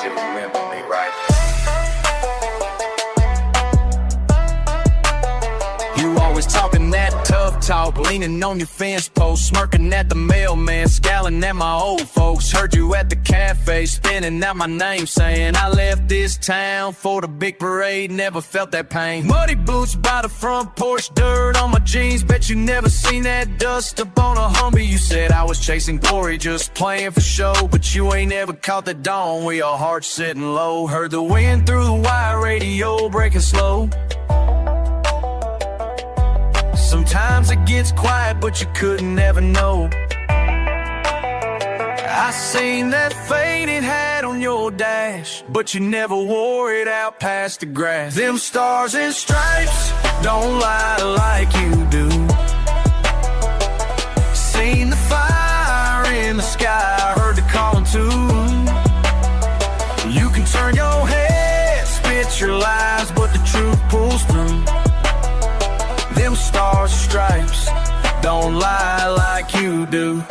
can remember me, right? You always talking that tough talk, leaning on your fence post, smirking at the mailman, scowling at my old folks. Heard you at the cafe, spinning out my name, saying I left this town for the big parade, never felt that pain. Muddy boots by the front porch, dirt on my jeans, bet you never seen that dust up on a Humvee. You said I was chasing glory, just playing for show, but you ain't ever caught the dawn where your heart's sitting low. Heard the wind through the wire radio breaking slow. Sometimes it gets quiet, but you couldn't ever know. I seen that faded hat on your dash, but you never wore it out past the grass. Them stars and stripes don't lie like you do. Seen the fire in the sky, heard the calling too. You can turn your head, spit your lies, but the truth pulls through. Them stars and stripes don't lie like you do.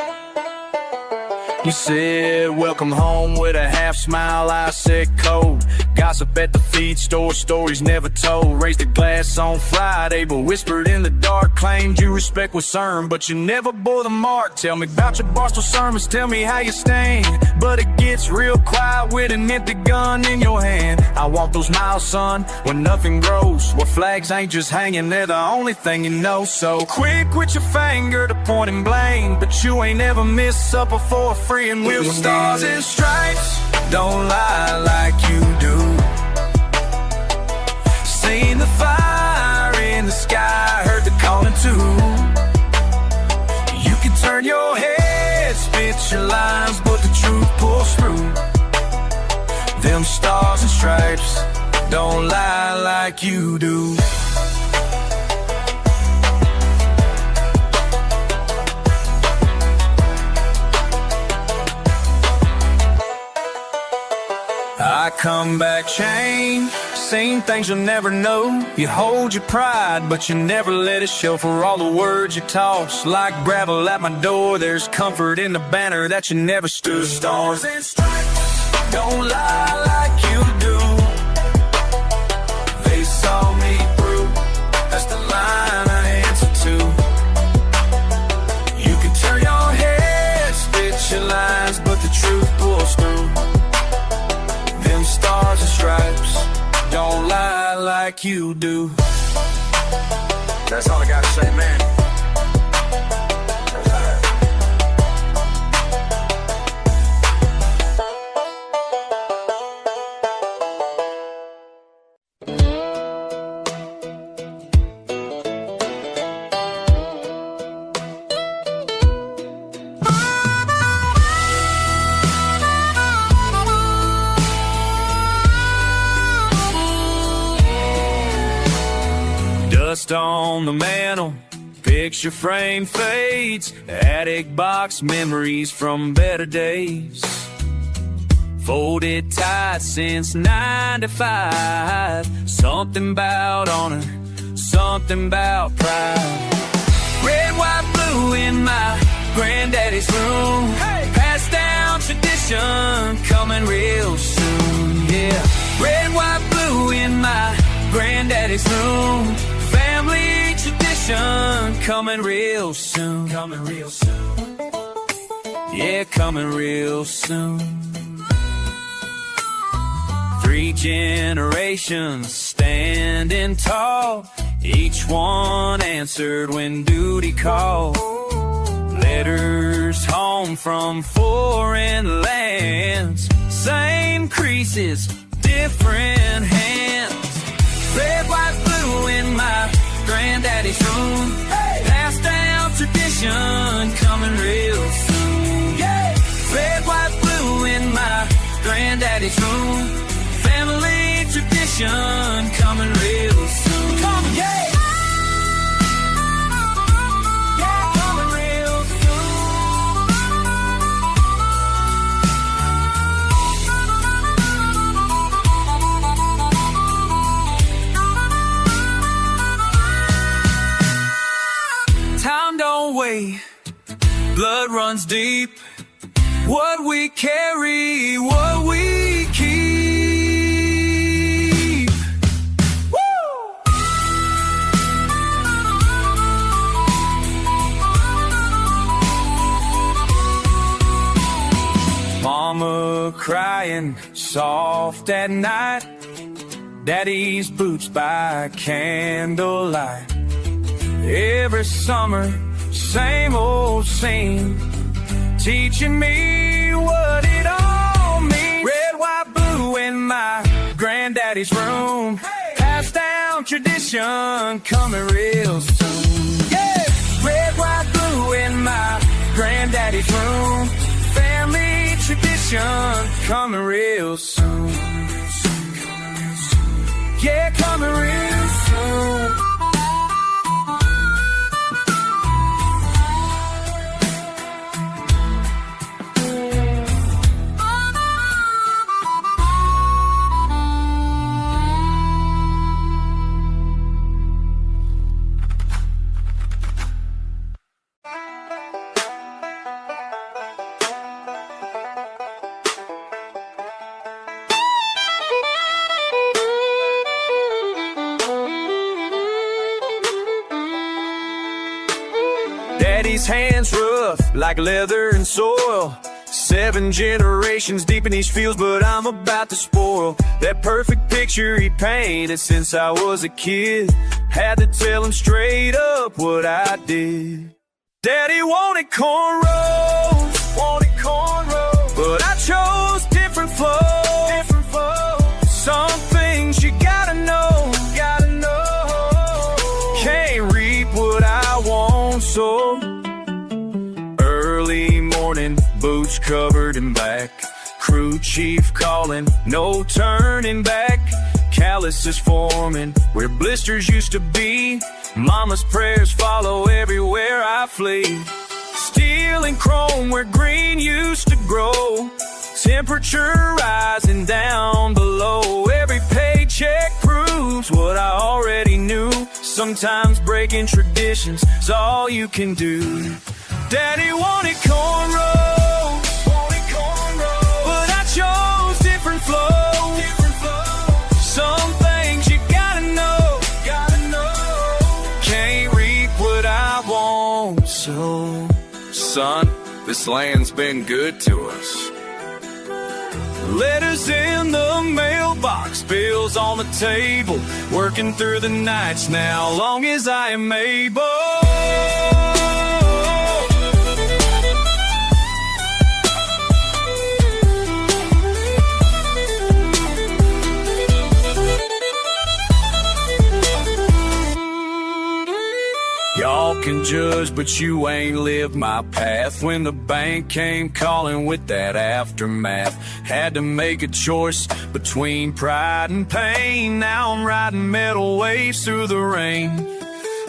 You said welcome home with a half smile, I said cold. Gossip at the feed store, stories never told. Raised a glass on Friday, but whispered in the dark. Claimed you respect was earned, but you never bore the mark. Tell me about your Barstool sermons, tell me how you stand. But it gets real quiet with an empty gun in your hand. I walk those miles, son, when nothing grows, where flags ain't just hanging, they're the only thing you know. So quick with your finger to point and blame, but you ain't ever missed supper for a free and will. Stars and stripes don't lie like you do. Seen the fire in the sky, heard the calling too. You can turn your head, spit your lines, but the truth pulls through. Them stars and stripes don't lie like you do. I come back changed, seen things you'll never know. You hold your pride, but you never let it show. For all the words you toss, like gravel at my door, there's comfort in the banner that you never stood. Stars and stripes don't lie like you do. They saw me through, that's the line I answer to. You can turn your head, spit your lines, but the truth pulls through. Them stars and stripes don't lie like you do. That's all I gotta say, man. Dust on the mantle, picture frame fades, attic box memories from better days. Folded tight since 95, something about honor, something about pride. Red, white, blue in my granddaddy's room, hey! Passed down tradition, coming real soon, yeah. Red, white, blue in my granddaddy's room, family tradition, coming real soon. Coming real soon. Yeah, coming real soon. 3 generations standing tall, each one answered when duty called. Letters home from foreign lands, same creases, different hands. Red, white, blue in my granddaddy's room, hey! Passed down tradition, coming real soon, yeah. Red, white, blue in my granddaddy's room, family tradition, coming real soon. Coming, yeah. Yeah, coming real soon. Time don't wait, blood runs deep. What we carry, what we keep. crying soft at night, Daddy's boots by candlelight. Every summer, same old scene, teaching me what it all means. Red, white, blue in my granddaddy's room, passed down tradition coming real soon. Yeah, red, white, blue in my granddaddy's room, family tradition coming real soon. Yeah, coming real soon. Daddy's hands rough like leather and soil, 7 generations deep in these fields, but I'm about to spoil that perfect picture he painted since I was a kid. Had to tell him straight up what I did. Daddy wanted cornrows, but I chose different flows. Some things you gotta know, can't reap what I want, so early morning, boots covered in black, crew chief calling, no turning back. Calluses forming where blisters used to be, mama's prayers follow everywhere I flee. Steel and chrome where green used to grow, temperature rising down below. Every paycheck proves what I already knew. Sometimes breaking traditions is all you can do. Daddy wanted cornrows, but I chose different flows. Some things you gotta know, can't reap what I want. So, son, this land's been good to us. Letters in the mailbox, bills on the table, working through the nights now, long as I am able. Y'all can judge, but you ain't lived my path. When the bank came calling with that aftermath, had to make a choice between pride and pain. Now I'm riding metal waves through the rain.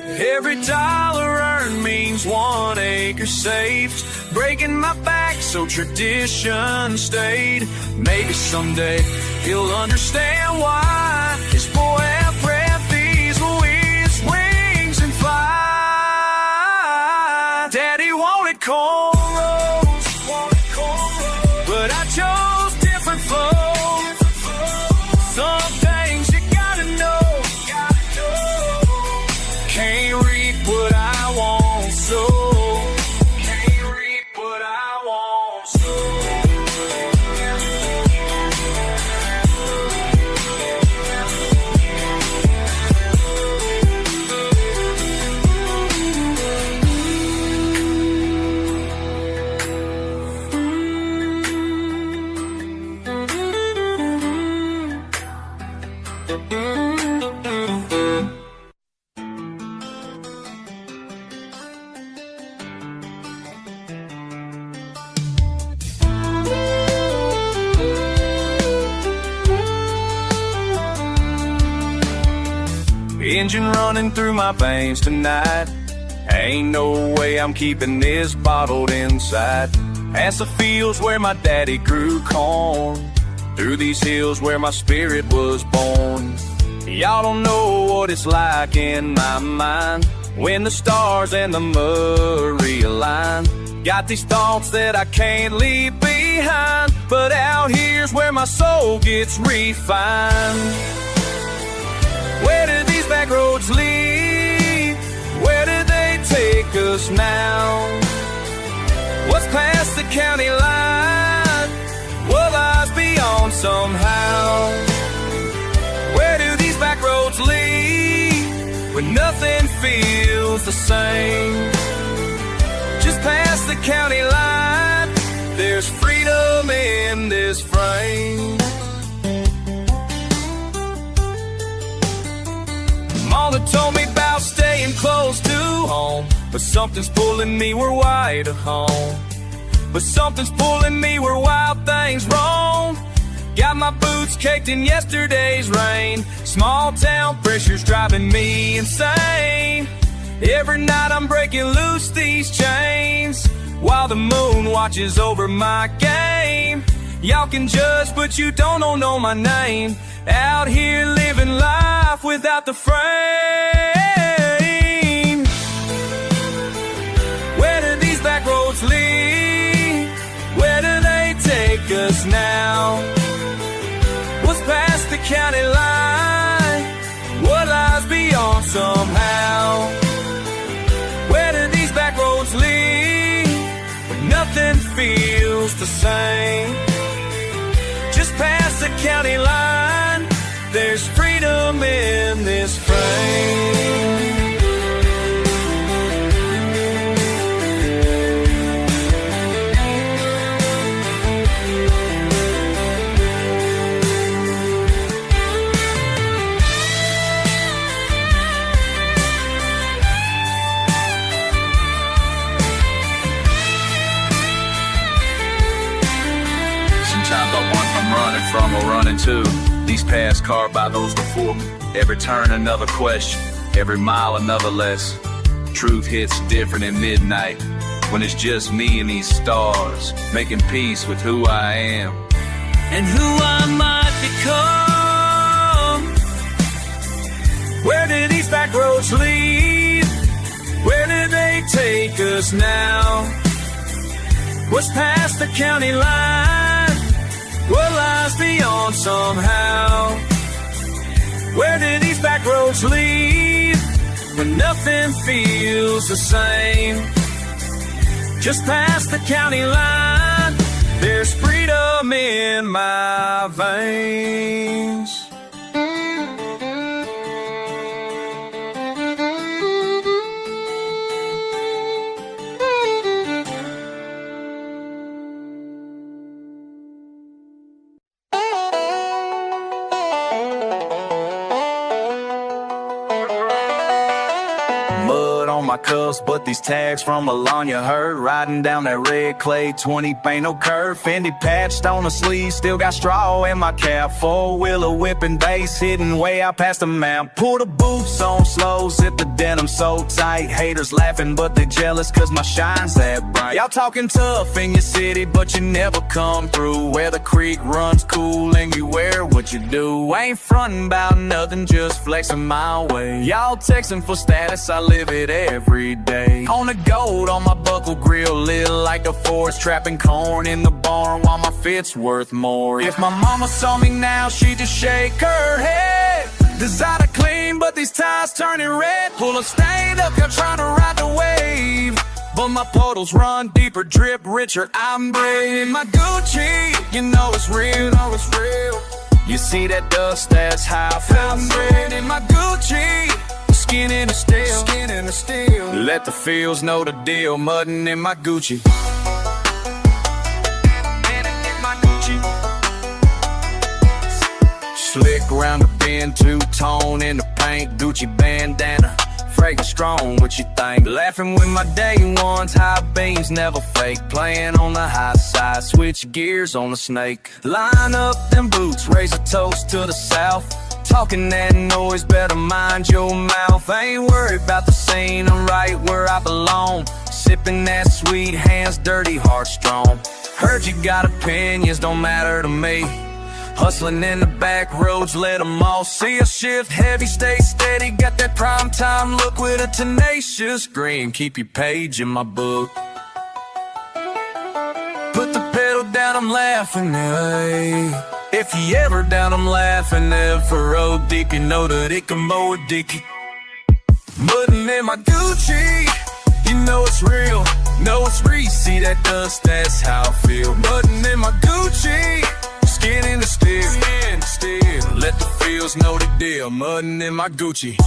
Every dollar earned means 1 acre saved, breaking my back so tradition stayed. Maybe someday he'll understand why his boy outbred these with wings and fly. Daddy wanted cornrows, but I chose different flows. Some things you gotta know, can't reap what I want, so can't reap what I want, so. Engine running through my veins tonight, ain't no way I'm keeping this bottled inside. Past the fields where my daddy grew corn, through these hills where my spirit was born. Y'all don't know what it's like in my mind when the stars and the mud realign. Got these thoughts that I can't leave behind, but out here's where my soul gets refined. Where do these back roads lead? Where do they take us now? What's past the county line? Will I somehow. Where do these back roads lead when nothing feels the same? Just past the county line, there's freedom in this frame. Mama told me about staying close to home, but something's pulling me where wide at home. But something's pulling me where wild things roam. Got my boots caked in yesterday's rain. Small town pressure's driving me insane. Every night I'm breaking loose these chains, while the moon watches over my game. Y'all can judge, but you don't know my name. Out here living life without the frame. Where do these back roads lead? Where do they take us now? What's past the county line? What lies beyond somehow? Where do these back roads lead when nothing feels the same? Just past the county line, there's freedom in this frame. From or running to these past carved by those before me. Every turn another question, every mile another less. Truth hits different at midnight, when it's just me and these stars, making peace with who I am and who I might become. Where do these back roads lead? Where do they take us now? What's past the county line? What lies beyond somehow? Where do these back roads lead when nothing feels the same? Just past the county line, there's freedom in my veins. my cuffs, but these tags from Melania heard. Riding down that red clay, 20 ain't no curve. Fendi patched on the sleeve, still got straw in my cap. Four-wheeler whipping bass, hitting way out past the map. Pull the boots on slow, zip the denim so tight. Haters laughing, but they jealous cause my shine's that bright. Y'all talking tough in your city, but you never come through. Where the creek runs cool and you wear what you do. Ain't frontin' about nothing, just flexing my way. Y'all texting for status, I live it every day. On the gold, on my buckle grill, lit like a forest. Trapping corn in the barn while my fit's worth more. If my mama saw me now, she'd just shake her head. Designer clean, but these ties turning red. Pull a stain up, you're trying to ride the wave. But my puddles run deeper, drip richer. I'm in my Gucci, you know it's real, know it's real. You see that dust, that's how I feel. I'm in my Gucci, skin in the steel, skin in the steel. Let the fields know the deal, mudding in my Gucci. Slick round the bend, two-tone in the paint, Gucci bandana, fragrant strong, what you think? Laughing with my day ones, high beams never fake. Playing on the high side, switch gears on the snake. Line up them boots, raise a toast to the south. Talking that noise, better mind your mouth. Ain't worried about the scene, I'm right where I belong. Sipping that sweet, hands dirty, heart strong. Heard you got opinions, don't matter to me. Hustling in the back roads, let them all see us. Shift heavy, stay steady. Got that prime time look with a tenacious grin. Keep your page in my book. Put the pedal down, I'm laughing, hey. If you ever down, I'm laughing. Ever old dick, you know that it can mow a dicky. Mudding in my Gucci, you know it's real, know it's real. See that dust, that's how I feel. Mudding in my Gucci, skin in the steel. wheels, know the deal, mudding in my Gucci.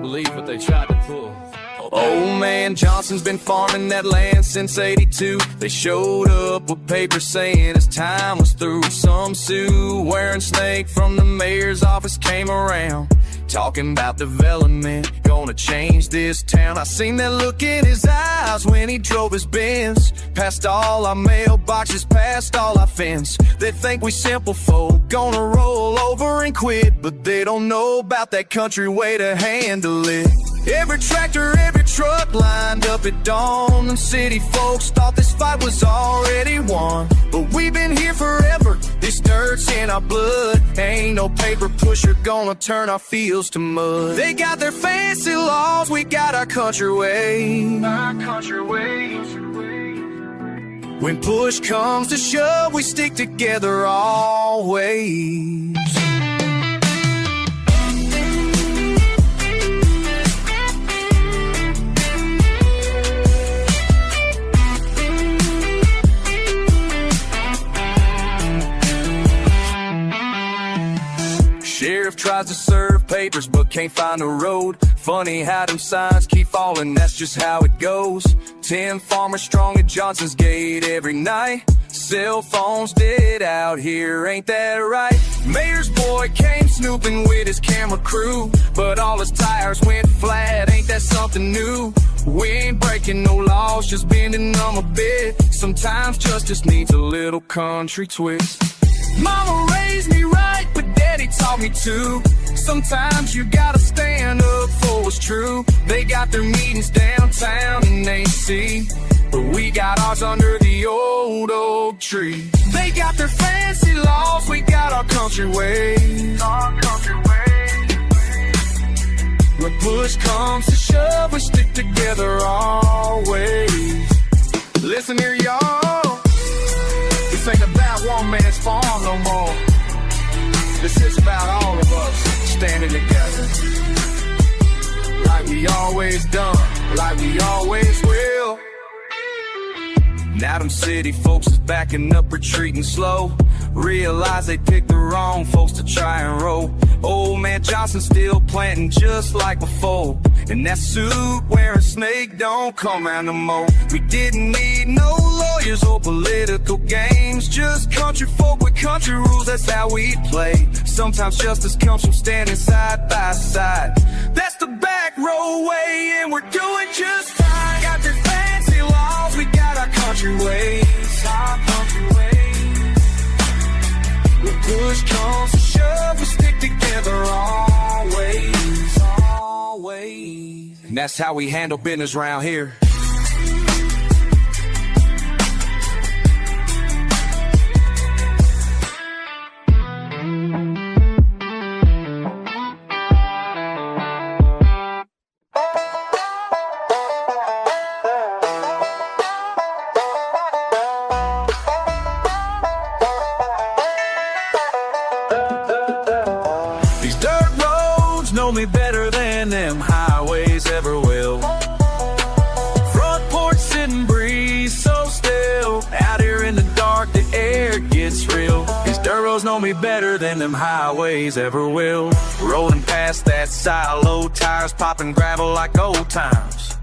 Believe what they tried to pull. Old man Johnson's been farming that land since '82. They showed up with papers saying his time was through. Some Sioux wearing snake from the mayor's office came around, talking about development, gonna change this town. I seen that look in his eyes when he drove his Benz, past all our mailboxes, past all our fence. They think we simple folk gonna roll over and quit, but they don't know about that country way to handle it. Every tractor, every truck lined up at dawn, and city folks thought this fight was already won. But we've been here forever, this dirt's in our blood. Ain't no paper pusher gonna turn our fields to mud. They got their fancy laws, we got our country way. Our country way. When push comes to shove, we stick together always. Sheriff tries to serve papers but can't find a road. Funny how them signs keep falling, that's just how it goes. 10 farmers strong at Johnson's Gate every night. Cell phones dead out here, ain't that right? Mayor's boy came snooping with his camera crew, but all his tires went flat, ain't that something new? We ain't breaking no laws, just bending them a bit. Sometimes justice needs a little country twist. Mama raised me right, but daddy taught me to. Sometimes you gotta stand up for what's true. They got their meetings downtown in AC, but we got ours under the old oak tree. They got their fancy laws, we got our country ways. Our country ways. When push comes to shove, we stick together always. Listen here, y'all. This ain't about one man's farm no more. This is about all of us standing together, like we always done, like we always will. Now them city folks is backing up, retreating slow. Realize they picked the wrong folks to try and roll. Old man Johnson still planting just like before, and that suit wearing snake don't come out no more. We didn't need no lawyers or political games, just country folk with country rules, that's how we play. Sometimes justice comes from standing side by side. That's the back road way, and we're doing just fine. Got their fancy laws, we got our country ways. Our country ways. When push comes to shove, we stick together always. Always. And that's how we handle business around here. Know me better than them highways ever will. Front porch sitting breeze so still. Out here in the dark the air gets real. These dirt roads know me better than them highways ever will. Rolling past that silo, tires popping gravel like old times.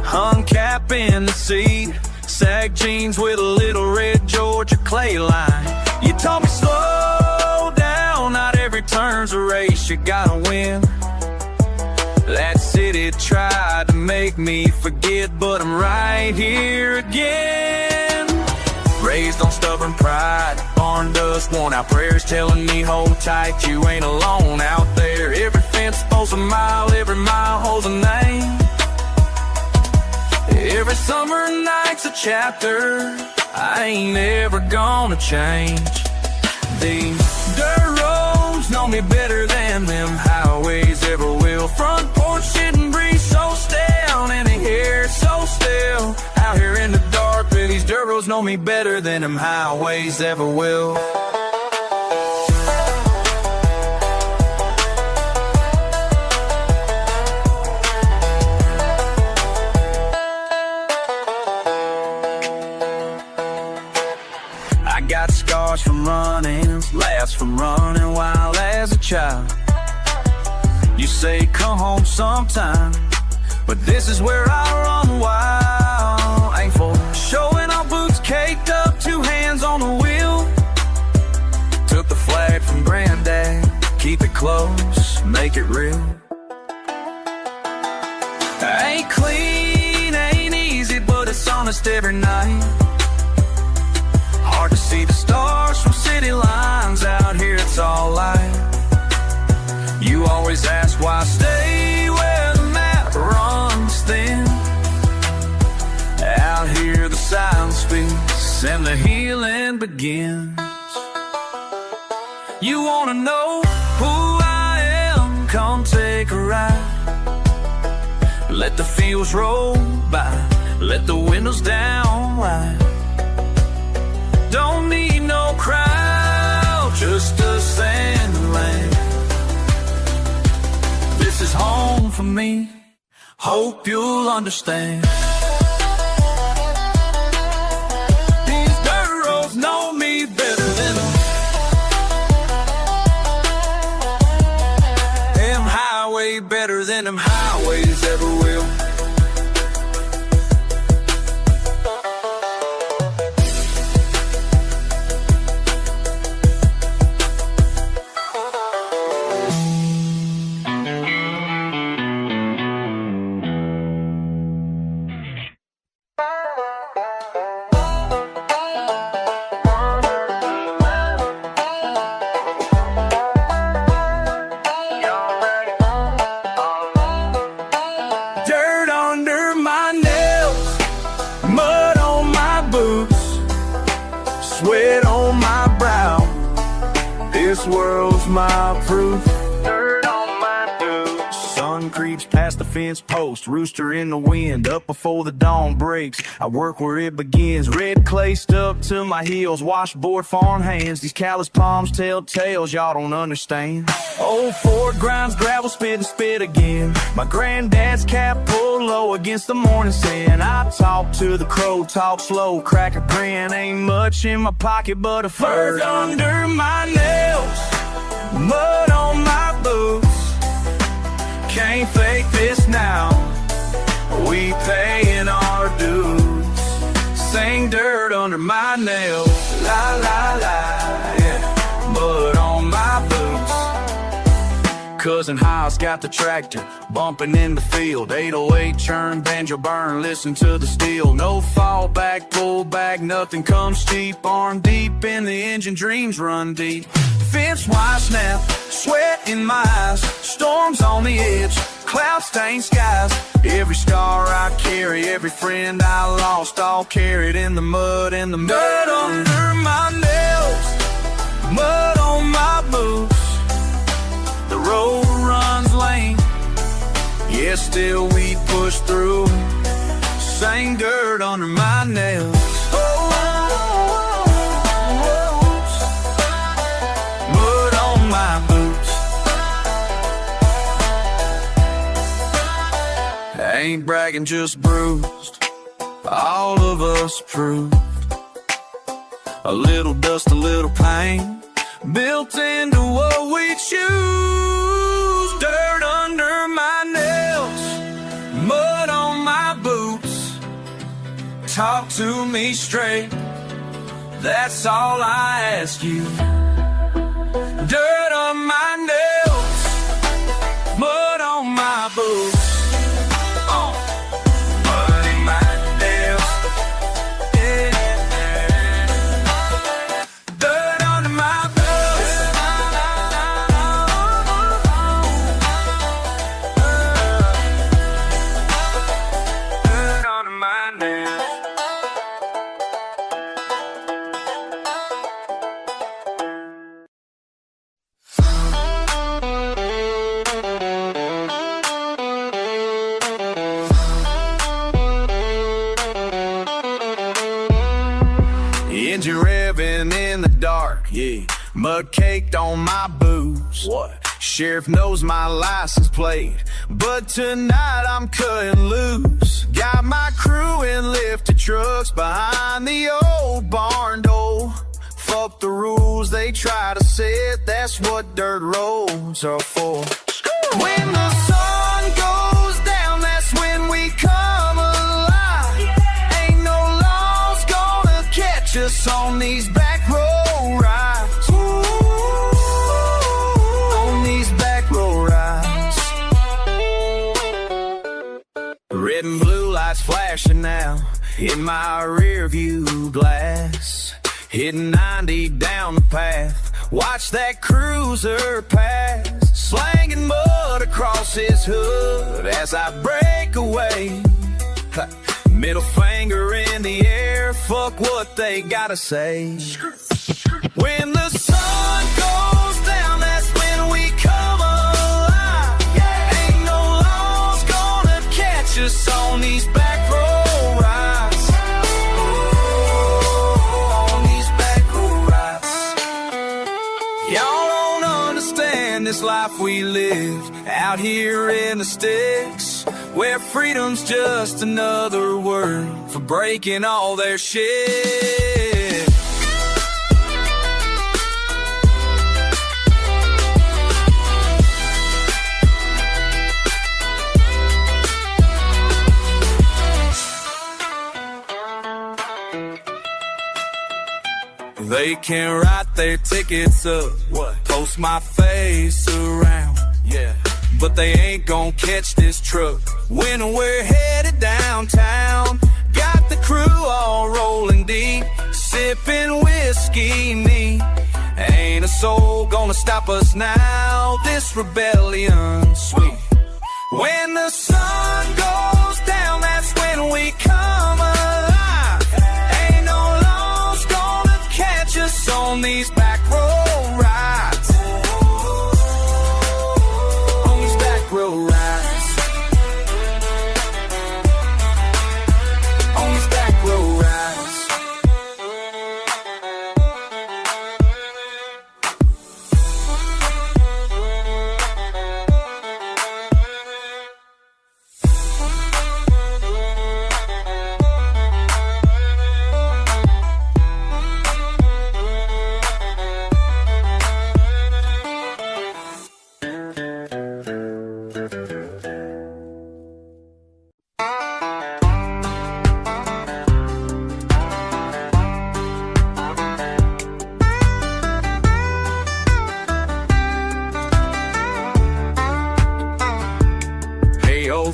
Hung cap in the seat, sag jeans with a little red Georgia clay line. You taught me slow down, not every turn's a race, you gotta win. That city tried to make me forget, but I'm right here again. Raised raised on stubborn pride. Barn dust, worn out prayers telling me hold tight. You ain't alone out there. Every fence posts a mile, every mile holds a name. Every summer night's a chapter I ain't never gonna change. These dirt roads know me better than them highways ever will. Front porch sitting breeze so stale, and the hair so still. Out here in the dark, but these dirt roads know me better than them highways ever will. I got scars from running, laughs from running wild as a child. You say come home sometime, but this is where I run wild. Ain't for showing our boots caked up, two hands on the wheel. Took the flag from Granddad, keep it close, make it real. Ain't clean, ain't easy, but it's honest every night. Hard to see the stars from city lines, out here it's all light. You always ask why I stay where the map runs thin. Out here the silence speaks and the healing begins. You wanna know who I am? Come take a ride. Let the fields roll by, let the windows down wide. Don't need no crowd, just us and the land. This is home for me, hope you'll understand. These dirt roads know me better than them highway better than them highways ever will. Sweat on my brow, this world's my proof. Dirt on my boots. Sun creeps past the fence post, rooster in the wind, up before the dawn breaks. I work where it begins, red clay stuck to my heels, washboard farm hands. These callous palms tell tales y'all don't understand. Old Ford grinds gravel, spit and spit again. My granddad's cap pulled low against the morning sun. I talk to the crow, talk slow, crack a grin. Ain't much in my pocket but a fur under my nails, mud on my boots. Can't fake this now, we paying our dues. Sing dirt under my nails, la la la, yeah, mud on my boots. Cousin House got the tractor, bumping in the field. 808 churn, banjo burn, listen to the steel. No fallback, pull back, nothing comes cheap. Arm deep in the engine, dreams run deep. Fence wire snap, sweat in my eyes. Storms on the edge, cloud stained skies. Every scar I carry, every friend I lost, all carried in the mud and the dirt under my nails, mud on my boots. The road runs lame, yeah, still we push through. Same dirt under my nails. Mud on my boots. I ain't bragging, just bruised. All of us proved. A little dust, a little pain, built into what we choose. Dirt under my nails, mud on my boots. Talk to me straight, that's all I ask you. Dirt on my nails, mud on my boots. Mud in my nails, yeah. Engine revving in the dark, yeah. Mud caked on my boots. What? Sheriff knows my license plate, but tonight I'm cutting loose. Got my crew in lifted trucks behind the old barn door. Fuck the rules they try to set, that's what dirt roads are for. When the sun goes down, that's when we come alive. Ain't no laws gonna catch us on these back road rides. On these back road rides. Red and blue lights flashing now in my rear view glass. Hitting 90 down the path, watch that cruiser pass, slanging mud across his hood as I break away. Middle finger in the air, fuck what they gotta say. When the sun goes down, that's when we come alive. Ain't no laws gonna catch us on these back road rides. Y'all don't understand this life we live out here in the sticks, where freedom's just another word for breaking all their shit. They can write their tickets up, post my face around, yeah, but they ain't gon' catch this truck when we're headed downtown. Got the crew all rolling deep, sipping whiskey neat. Ain't a soul gonna stop us now, this rebellion's sweet. When the sun goes down, that's when we come alive. Ain't no laws gonna catch us on these back road rides. On these back road rides. On these back road rides.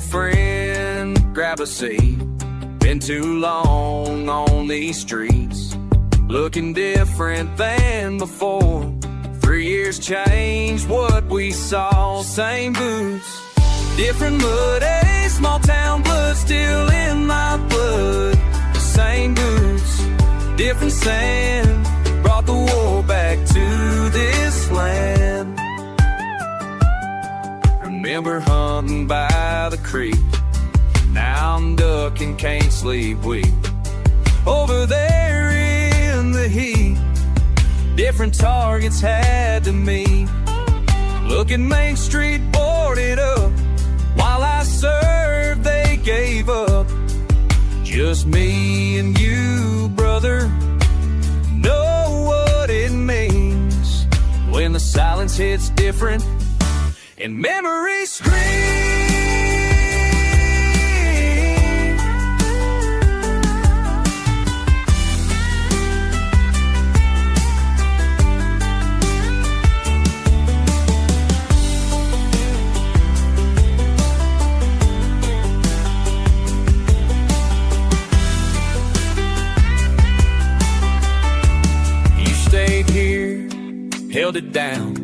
Friend, grab a seat. Been too long on these streets, looking different than before. 3 years changed what we saw. Same boots, different mud, a small town blood still in my blood. Same boots, different sand, brought the war back to this land. Remember hunting by the creek, now I'm ducking, can't sleep weak. Over there in the heat, different targets had to meet. Looking Main Street boarded up, while I served they gave up. Just me and you, brother, know what it means when the silence hits different and memories scream. You stayed here, held it down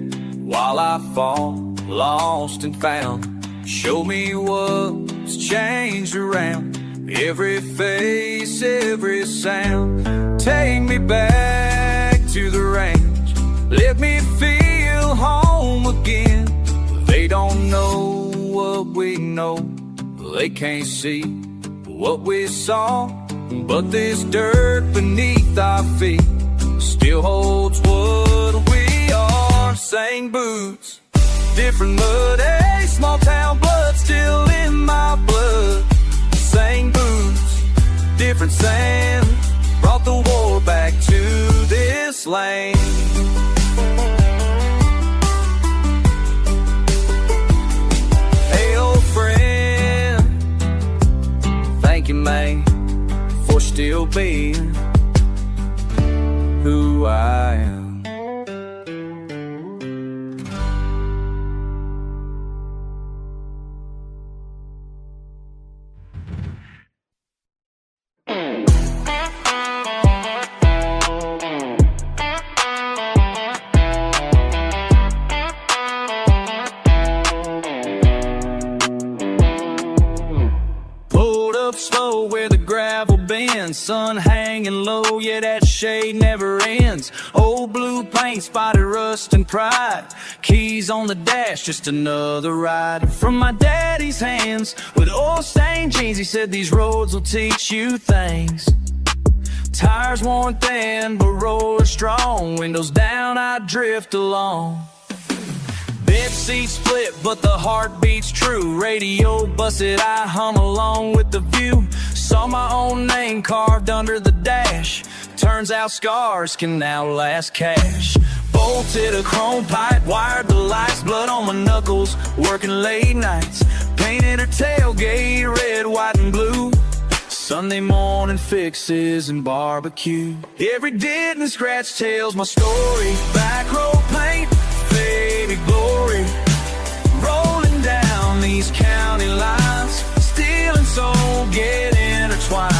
while I fought, lost and found. Show me what's changed around, every face, every sound. Take me back to the range, let me feel home again. They don't know what we know, they can't see what we saw, but this dirt beneath our feet still holds what we are. Same boots, different mud, hey, small town blood still in my blood. Same boots, different sand, brought the war back to this land. Hey old friend, thank you man for still being who I am. Slow where the gravel bends, sun hanging low, yeah that shade never ends. Old blue paint, spotted rust and pride, keys on the dash, just another ride from my daddy's hands. With oil stained jeans, he said these roads will teach you things. Tires worn thin, but roller strong, windows down, I drift along. Bench seat split, but the heart beats true. Radio busted, I hum along with the view. Saw my own name carved under the dash. Turns out scars can now last cash. Bolted a chrome pipe, wired the lights, blood on my knuckles, working late nights. Painted her tailgate red, white and blue. Sunday morning fixes and barbecue. Every dent and scratch tells my story. Backroad paint, faded glory, rolling down these county lines. Steel and soul get intertwined.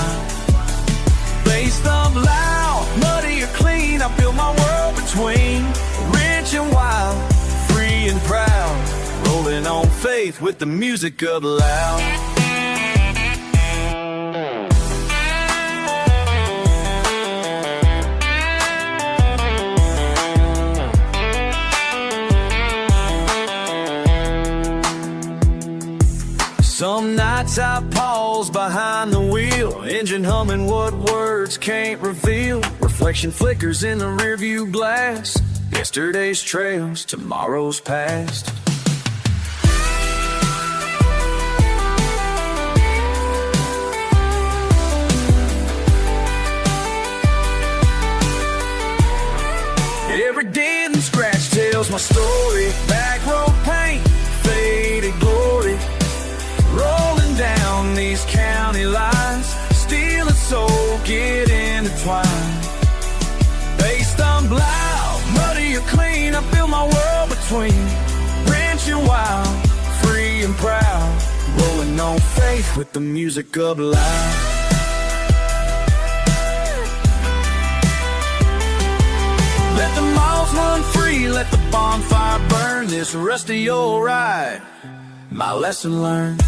Bass thump loud, muddy or clean, I feel my world between. Rich and wild, free and proud, rolling on faith with the music up loud. Some nights I pause behind the wheel, engine humming what words can't reveal. Reflection flickers in the rearview glass, yesterday's trails, tomorrow's past. Every dent and scratch tells my story. Backroad paint, faded glory, rolling down these county lines. Steel and soul get intertwined. Bass thump loud, muddy or clean, I feel my world between. Rich and wild, free and proud, rolling on faith with the music up loud. Let the miles run free, let the bonfire burn. This rusty old ride, my lesson learned.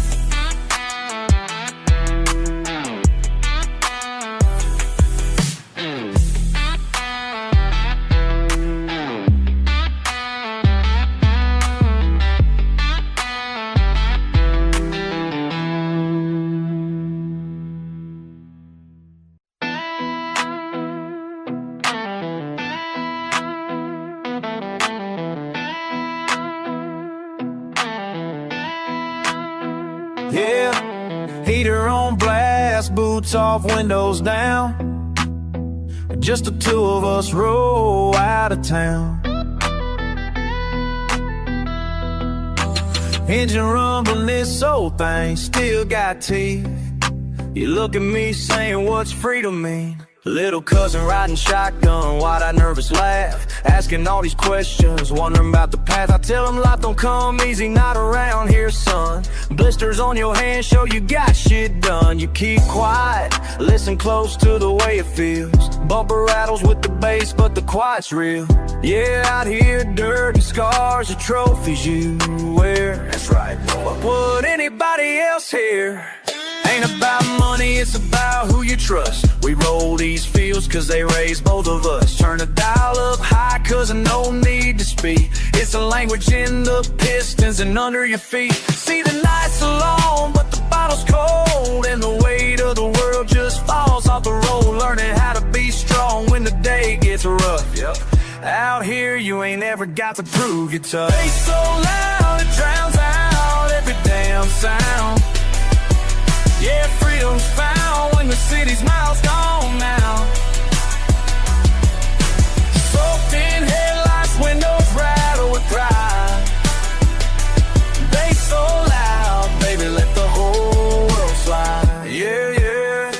Yeah, heater on blast, boots off, windows down. Just the two of us roll out of town. Engine rumbling, this old thing still got teeth. You look at me saying, what's freedom mean? Little cousin riding shotgun, wide-eyed nervous laugh, asking all these questions, wondering about the path. I tell him life don't come easy, not around here, son. Blisters on your hands show you got shit done. You keep quiet, listen close to the way it feels. Bumper rattles with the bass, but the quiet's real. Yeah, out here, dirt and scars are trophies you wear. That's right, what would anybody else hear? Ain't about money, it's about who you trust. We roll these fields cause they raised both of us. Turn the dial up high cause I no need to speak. It's a language in the pistons and under your feet. See, the nights are long but the bottle's cold, and the weight of the world just falls off the road. Learning how to be strong when the day gets rough. Out here you ain't ever got to prove you're tough. Bass so loud it drowns out every damn sound. Yeah, freedom's found when the city's miles gone now. Soaked in headlights, windows rattle with pride. Bass so loud, baby, let the whole world slide. Yeah, yeah.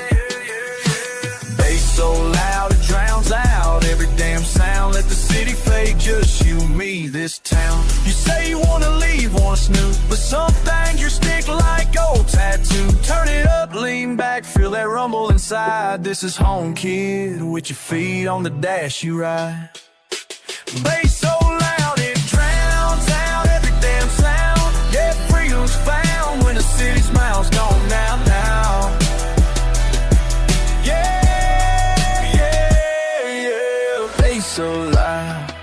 Bass so loud it drowns out every damn sound. Let the city fade, just you, me, this town. You say you wanna leave, wanna snoop, but some things your stick like old tattoo. Turn it up, lean back, feel that rumble inside. This is home, kid, with your feet on the dash you ride. Bass so loud it drowns out every damn sound. Yeah, freedom's found when the city's miles gone now. Yeah, yeah, yeah. Bass so loud,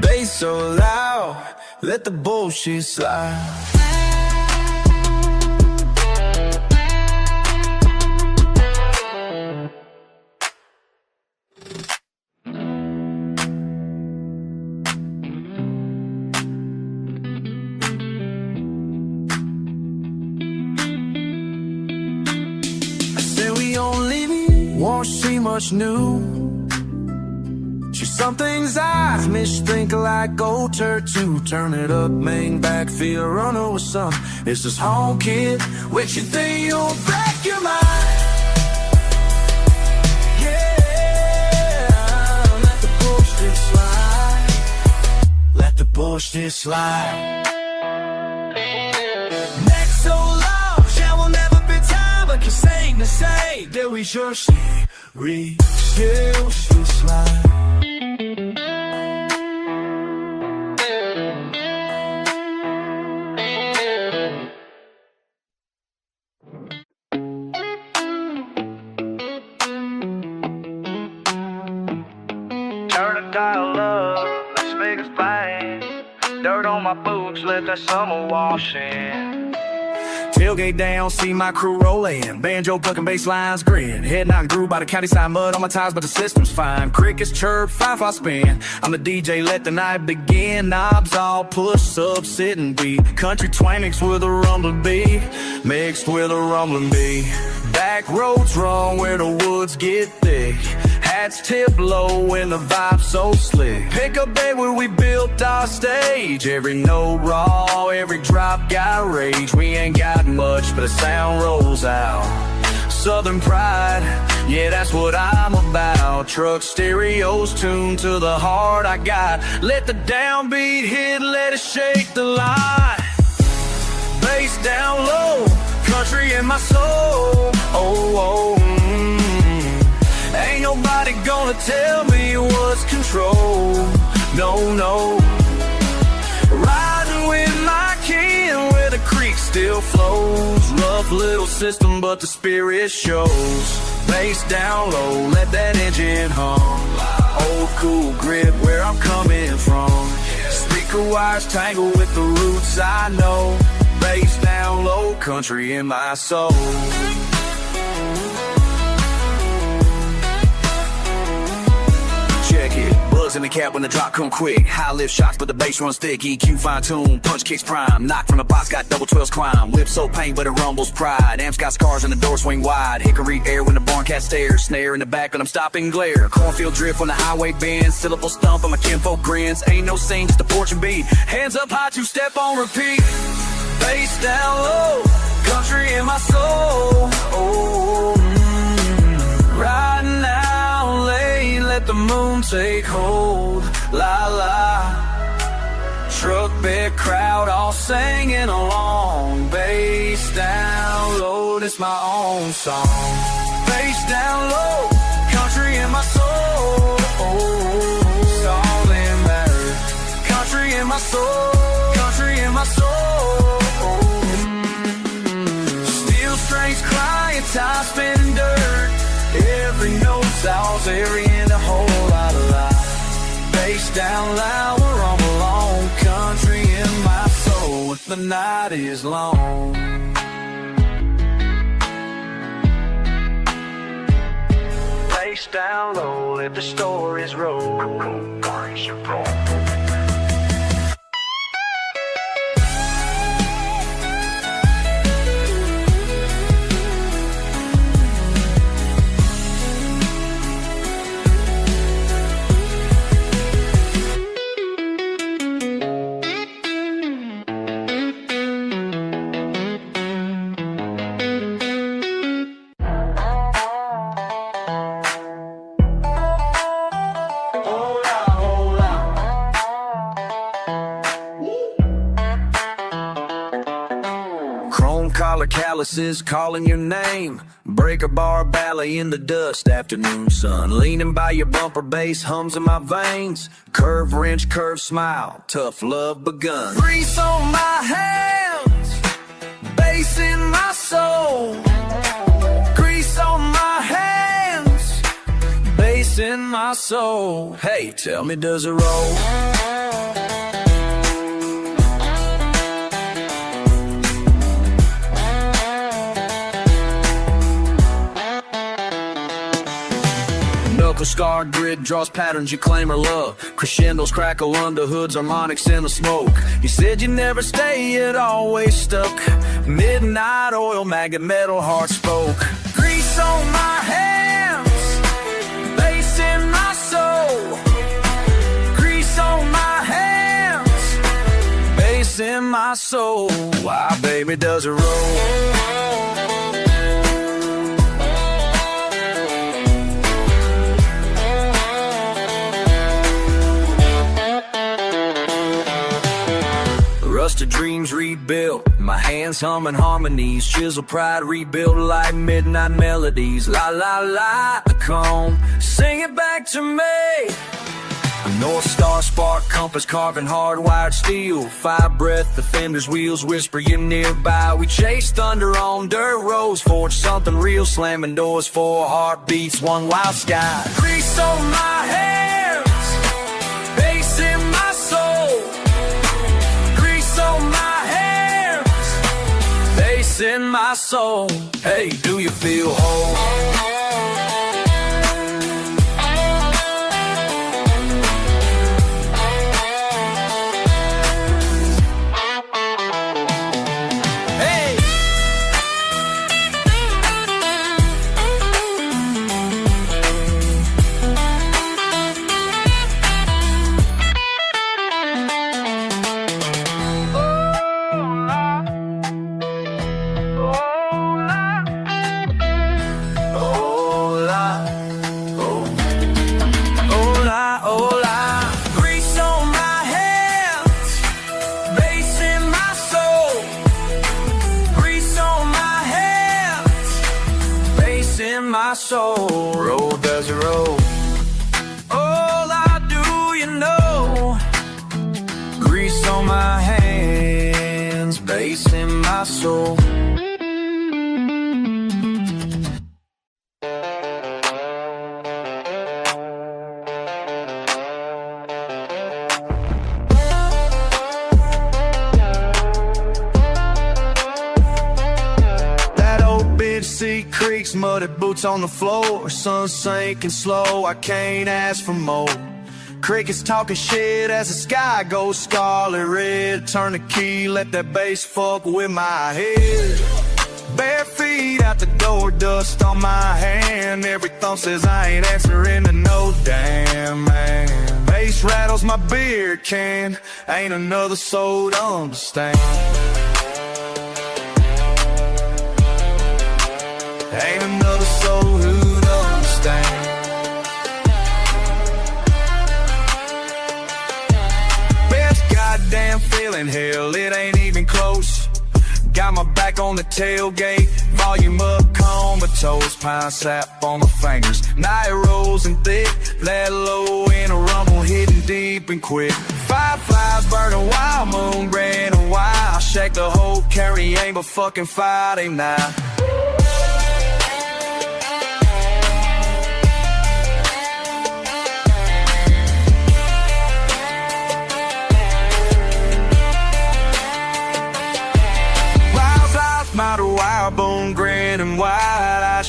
bass so loud, let the bullshit slide. Won't see much new. She's some things I misthink like Upchurch too. Turn it up, main back, feel a runner with some. This is home, kid, which you think you'll break your mind. Yeah, let the bullshit slide. Let the bullshit slide. Next so long, shall will never be time, but can sing to say that we sure see. Still she'll slide. Turn the dial up, let's make a splash. Dirt on my boots, let that summer wash in. Tailgate down, see my crew roll in. Banjo plucking bass lines grin. Head knocked through by the county side, mud on my tires, but the system's fine. Crickets chirp, five spin. I'm the DJ, let the night begin. Knobs all push up, sit and beat. Country twang mixed with a rumbling beat. Mixed with a rumbling beat. Backroads run where the woods get thick. Hats tip low when the vibe's so slick. Pick up bay where we built our stage. Every note raw, every drop got rage. We ain't got much, but the sound rolls out. Southern pride, yeah, that's what I'm about. Truck stereos tuned to the heart I got. Let the downbeat hit, let it shake the line. Bass down low, country in my soul. Oh, ain't nobody gonna tell me what's control. No. Riding with my kin where the creek still flows. Rough little system, but the spirit shows. Bass down low, let that engine hum. Old cool grip where I'm coming from. Speaker wires tangle with the roots I know. Bass down low, country in my soul. Check it, buzz in the cab when the drop come quick. High lift shots, but the bass runs thick. EQ fine tune, punch kicks prime. Knock from the box, got double 12s climb. Whip so pain, but it rumbles pride. Amps got scars and the door swing wide. Hickory air when the barn cat stares. Snare in the back when I'm stopping glare. Cornfield drift when the highway bends. Syllable stump on my kinfolk grins. Ain't no scene, just a porch and beat. Hands up high, 2-step on repeat. Bass down low, country in my soul. Riding out late, let the moon take hold. La la, truck bed crowd all singing along. Bass down low, this my own song. Bass down low, country in my soul. It's all that matters. Country in my soul, country in my soul. Steel strings climb top spinning dirt. Every note's ours, every and a whole lot of life. Bass down loud, we're on a long country in my soul if the night is long. Bass down low, let the stories roll. Collar calluses calling your name. Breaker bar ballet in the dust, afternoon sun. Leaning by your bumper bass, hums in my veins. Curve wrench, curve smile, tough love begun. Grease on my hands, bass in my soul. Grease on my hands, bass in my soul. Hey, tell me, does it roll? Scarred grid draws patterns you claim or love. Crescendos crackle under hoods, harmonics in the smoke. You said you never stay, it always stuck. Midnight oil, maggot metal, heart spoke. Grease on my hands, bass in my soul. Grease on my hands, bass in my soul. Why, baby, does it roll? Rusted dreams rebuilt, my hands humming harmonies. Chisel pride rebuilt like midnight melodies. La la la, come on, sing it back to me. A North Star spark compass carving hardwired steel. Fire breath, the fender's wheels whisper you nearby. We chase thunder on dirt roads, forge something real. Slamming doors, 4 heartbeats, one wild sky. Grease on my hands, bass in my soul. In my soul, hey, do you feel whole? Soul, roll does it roll? All I do, you know. Grease on my hands, bass in my soul. Sea creeks, muddy boots on the floor. Sun sinking slow, I can't ask for more. Crickets talking shit as the sky goes scarlet red. Turn the key, let that bass fuck with my head. Bare feet out the door, dust on my hand. Every thump says I ain't answering to no damn man. Bass rattles my beer can, ain't another soul to understand. Ain't another soul who'd understand. Best goddamn feeling, hell, it ain't even close. Got my back on the tailgate, volume up, comatose. Pine sap on my fingers, night rolls and thick. Let low in a rumble, hitting deep and quick. Fireflies burning wild, moon burning wild. Shake the whole carry, ain't but fucking Friday night.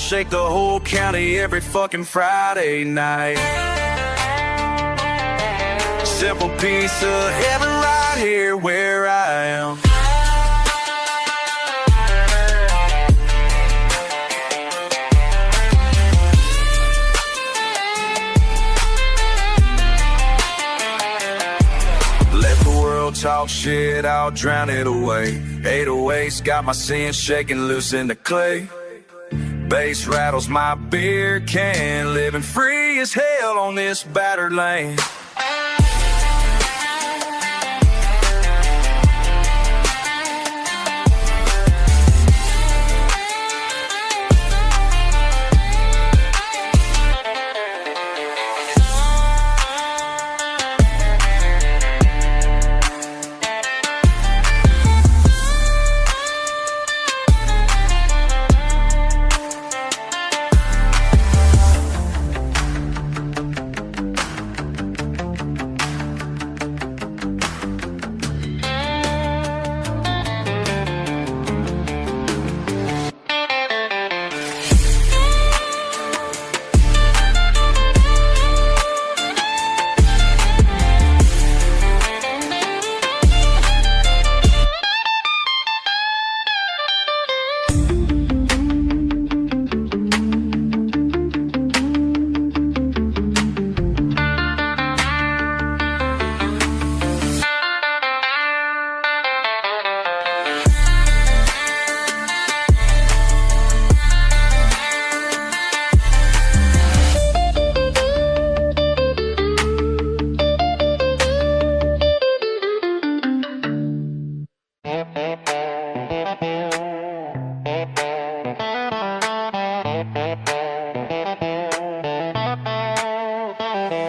shake the whole county every fucking Friday night. Simple piece of heaven right here where I am. Let the world talk shit, I'll drown it away. 808's got my sins shaking loose in the clay. Bass rattles my beer can, living free as hell on this battered land.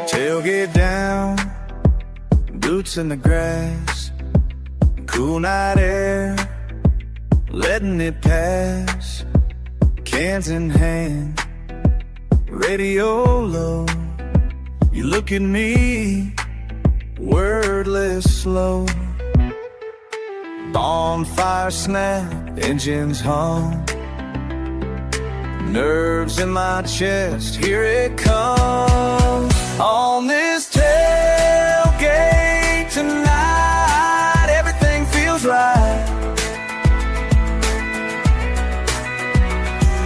Tailgate down, boots in the grass, cool night air, letting it pass. Cans in hand, radio low. You look at me, wordless slow. Bonfire snap, engines hum. Nerves in my chest, here it comes. On this tailgate tonight, everything feels right.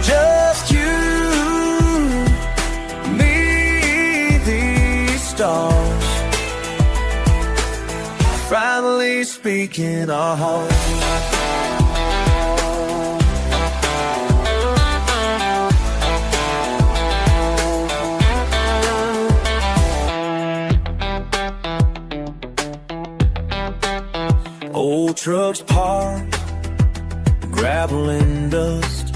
Just you, me, these stars, finally speaking our hearts. Old trucks parked, gravel and dust,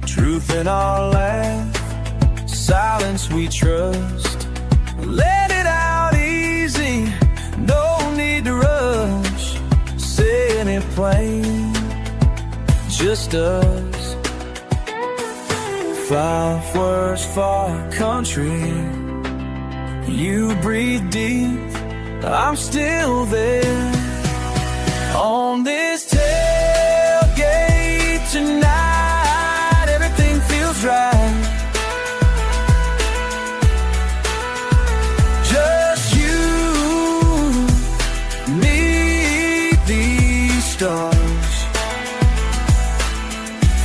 truth in our laugh, silence we trust. Let it out easy, no need to rush, saying it plain, just us. 5 words for country, you breathe deep, I'm still there. On this tailgate tonight, everything feels right. Just you, me, these stars,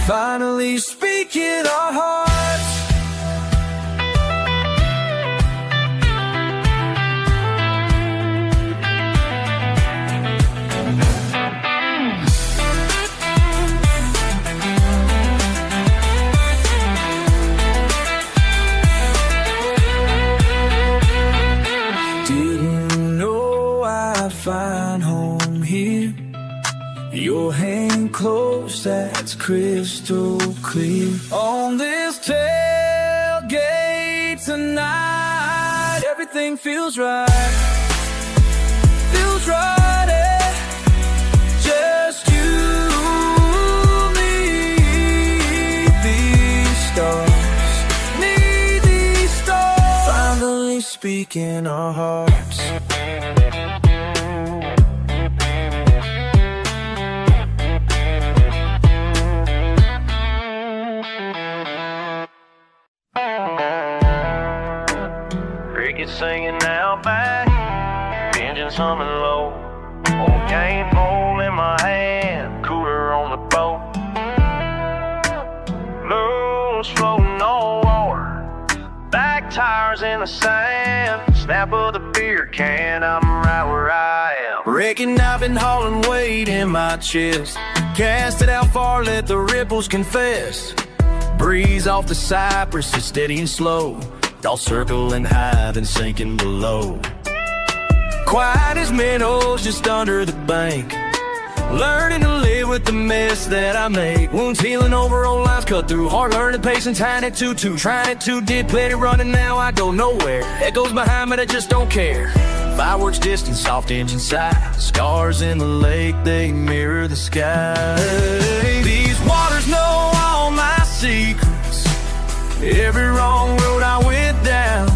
finally speaking our hearts. Find home here, your hand close, that's crystal clear. On this tailgate tonight, everything feels right, feels right, eh? Just you, me, these stars, finally speaking our hearts. out back, binging something low. Old game pole in my hand, cooler on the boat. Blues floating on water, back tires in the sand. Snap of the beer can, I'm right where I am. Reckon I've been hauling weight in my chest. Cast it out far, let the ripples confess. Breeze off the cypress is steady and slow. All circling high, then sinking below. Quiet as minnows just under the bank. Learning to live with the mess that I make. Wounds healing over old lines cut through. Hard learning patience, tying it to two. Trying it too, did plenty running, now I go nowhere. Echoes behind me that just don't care. Fireworks distance, soft engine side. Scars in the lake, they mirror the sky. These waters know all my secrets. Every wrong road I went down.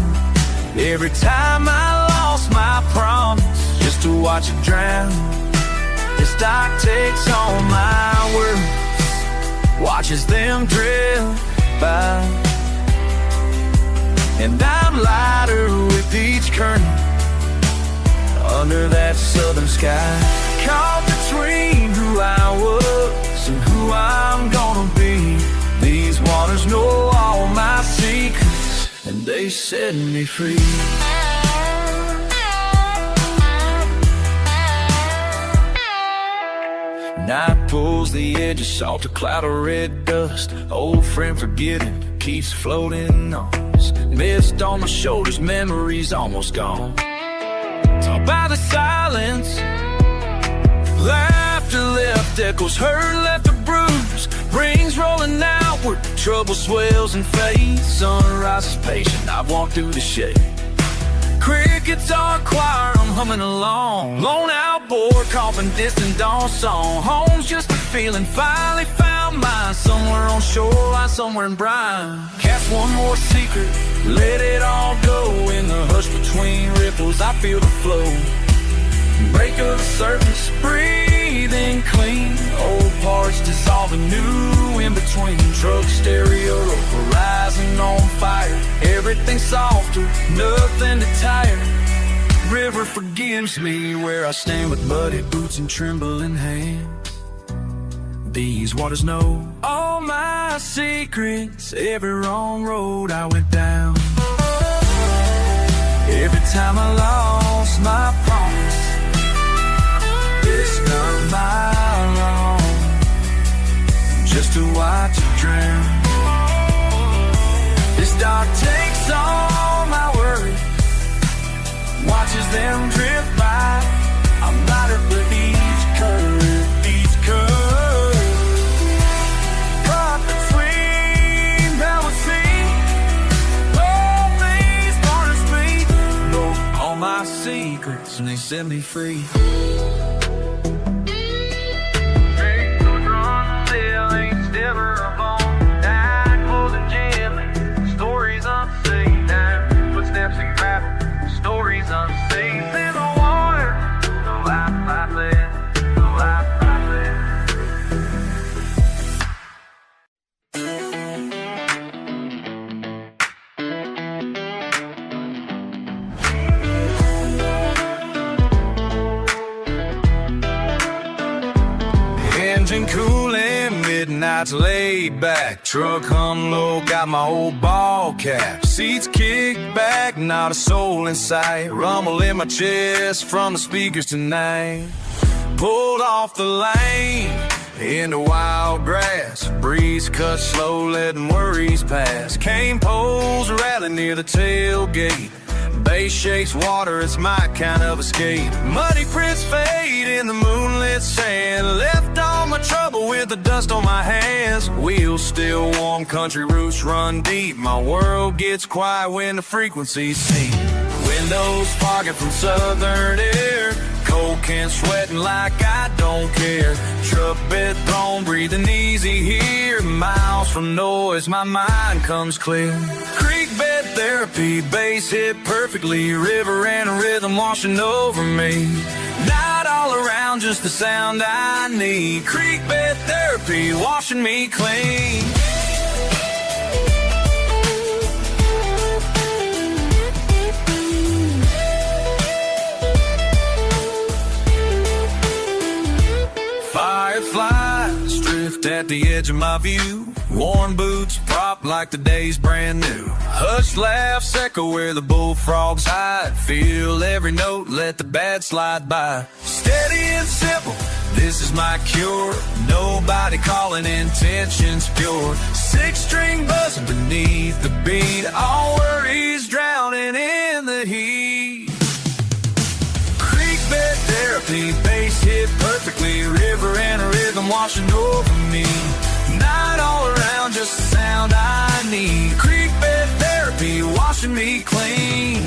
Every time I lost my promise, just to watch it drown. The stock takes all my words, watches them drift by. And I'm lighter with each current, under that southern sky. Caught between who I was and who I'm gonna be. These waters know all my secrets, and they set me free. Night pulls the edges, soft a cloud of red dust. Old friend forgetting, keeps floating on. Mist on my shoulders, memories almost gone. Talk by the silence, laughter left echoes, hurt left a bruise. Rings rolling outward, trouble swells and fades. Sunrise is patient, I've walked through the shade. Crickets are choir, I'm humming along. Lone out board, coughing distant dawn song. Home's just a feeling, finally found mine. Somewhere on shoreline, somewhere in brine. Cast one more secret, let it all go. In the hush between ripples, I feel the flow. Break of the surface, breathing clean. Old parts dissolving, new in between. Truck stereo, horizon on fire. Everything softer, nothing to tire. River forgives me where I stand with muddy boots and trembling hands. These waters know all my secrets. Every wrong road I went down. Every time I lost my promise, it's not my wrong, just to watch it drown. This dark takes all my worries, watches them drift by. I'm lighter with each curve, each curve. Caught between power sea, all these waters speak. Know all my secrets and they set me free. Never alone, night closing gently, stories unseen. Footsteps in gravity, stories unseen. In the water, the life I live, the life I live. Engine cooling, midnight's laid back. Truck hum low, got my old ball cap. Seats kicked back, not a soul in sight. Rumble in my chest from the speakers tonight. Pulled off the lane into wild grass. Breeze cut slow, letting worries pass. Cane poles rattling near the tailgate. Bass shakes water, it's my kind of escape. Muddy prints fade in the moonlit sand. Left all my trouble with the dust on my hands. Wheels still warm, country roots run deep. My world gets quiet when the frequencies cease. Windows fogging from southern air. Cold can sweating like I don't care. Truck bed thrown, breathing easy here. Miles from noise, my mind comes clear. Creek bed therapy, bass hit perfectly. River and a rhythm washing over me. Not all around, just the sound I need. Creek bed therapy, washing me clean. parked at the edge of my view. Worn boots propped like the day's brand new. Hushed laughs echo where the bullfrogs hide. Feel every note, let the bad slide by. Steady and simple, this is my cure. Nobody calling, intentions pure. Six-string buzzing beneath the beat. All worries drowning in the heat. Creek bed therapy, bass hit perfectly. River and a rhythm washing over me. Night all around, just the sound I need. Creek bed therapy, washing me clean.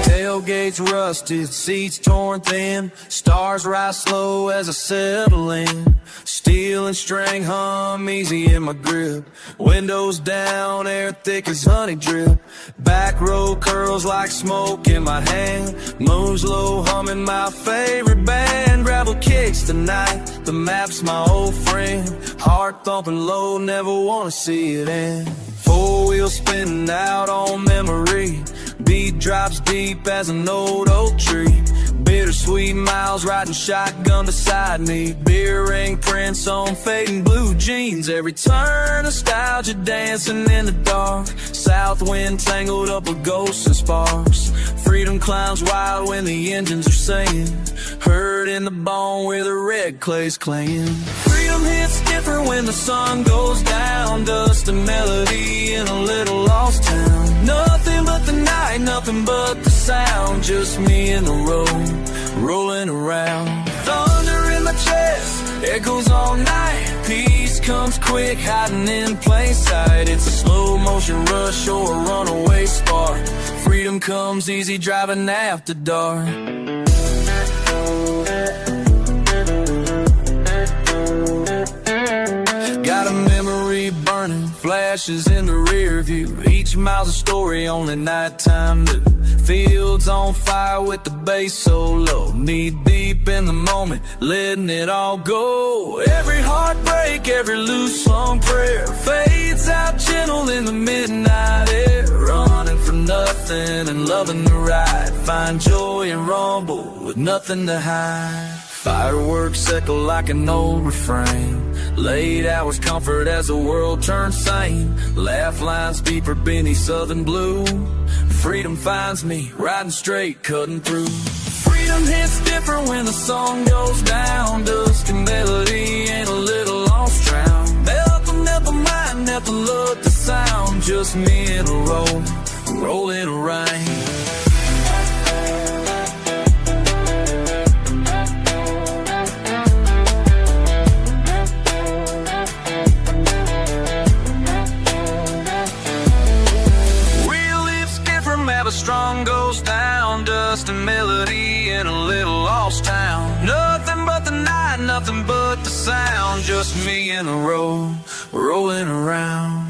Tailgates rusted, seats torn thin. Stars rise slow as I settle in. Steel and string hum easy in my grip. Windows down, air thick as honey drip. Backroad curls like smoke in my hand. Moves low, humming my favorite band. Gravel kicks tonight, the map's my old friend. Heart thumping low, never wanna see it end. Four wheels spinning out on memory. Beat drops deep as an old oak tree. Bittersweet miles riding shotgun beside me. Beer ring prints on fading blue jeans. Every turn nostalgia dancing in the dark. South wind tangled up with ghosts and sparks. Freedom climbs wild when the engines are singing. Hurt in the bone where the red clay's clinging. Freedom hits different when the sun goes down. Dust and melody in a little lost town. Nothing but the night, nothing but the sound. Just me and the road, rolling around. Thunder in my chest, echoes all night. Peace comes quick, hiding in plain sight. It's a slow motion rush or a runaway spark. Freedom comes easy driving after dark. Got a memory burning, flashes in the rear view. Each mile's a story, only nighttime new. Fields on fire with the bass so low. Knee deep in the moment, letting it all go. Every heartbreak, every loose song prayer fades out gentle in the midnight air. Running for nothing and loving the ride. Find joy and rumble with nothing to hide. Fireworks echo like an old refrain. Late hours comfort as the world turns sane. Laugh lines deeper beneath southern blue. Freedom finds me riding straight, cutting through. Freedom hits different when the sun goes down. Dust and melody and a little lost drown. Melt the mind, never look the sound. Just me in a roll, rolling around. A strong goes down, dust and melody in a little lost town. Nothing but the night, nothing but the sound. Just me in a row, rolling around.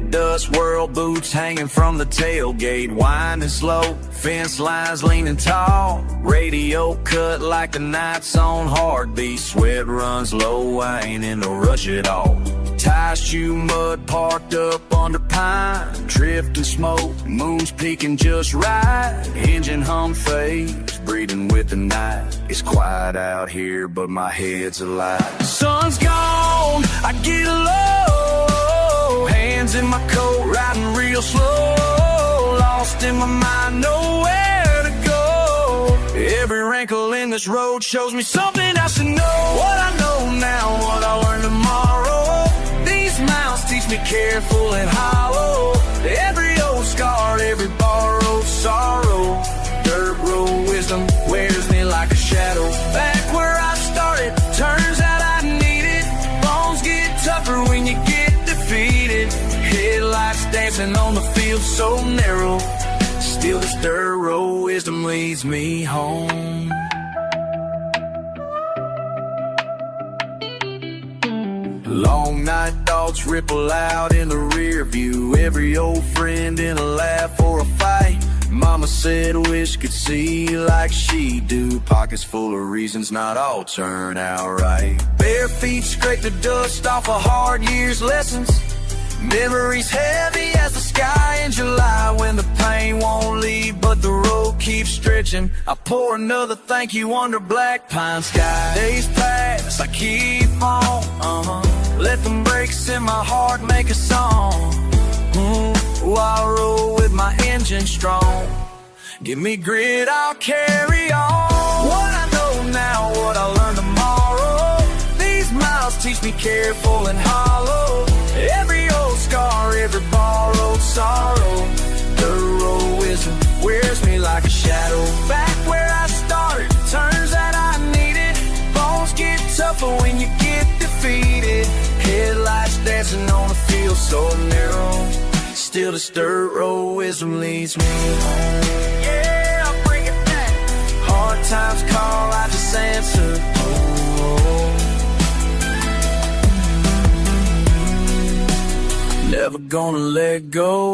red dust world boots hanging from the tailgate, winding slow, fence lines leaning tall, radio cut like the night's on heartbeat, sweat runs low, I ain't in no rush at all. Tie shoe mud parked up under pine, drifting smoke, moon's peeking just right, engine hum fades, breathing with the night. It's quiet out here, but my head's alive. Sun's gone, I get low, hands in my coat, riding real slow, lost in my mind, nowhere to go. Every wrinkle in this road shows me something I should know. What I know now, what I learn tomorrow. These miles teach me careful and hollow. Every old scar, every borrowed sorrow. Dirt road wisdom wears me like a shadow. Back where I started, turns out I need it. Bones get tougher when you get defeated. Headlights dancing on the field so narrow. Still this dirt road wisdom leads me home. Long night thoughts ripple out in the rear view. Every old friend in a laugh or a fight. Mama said wish could see like she do. Pockets full of reasons not all turn out right. Bare feet scrape the dust off a hard year's lessons. Memories heavy as the sky in July, when the pain won't leave but the road keeps stretching. I pour another thank you under black pine sky. Days pass, I keep on, let them breaks in my heart make a song. While I roll with my engine strong, give me grit, I'll carry on. What I know now, what I learn tomorrow. These miles teach me careful and hollow. Every old scar, every borrowed sorrow. The road wisdom wears me like a shadow. Back where I started, turns out I need it. Bones get tougher when you get defeated. Headlights dancing on the field so narrow. Still this dirt road wisdom leads me home. Yeah, I'll bring it back. Hard times call, I just answer. Never gonna let go.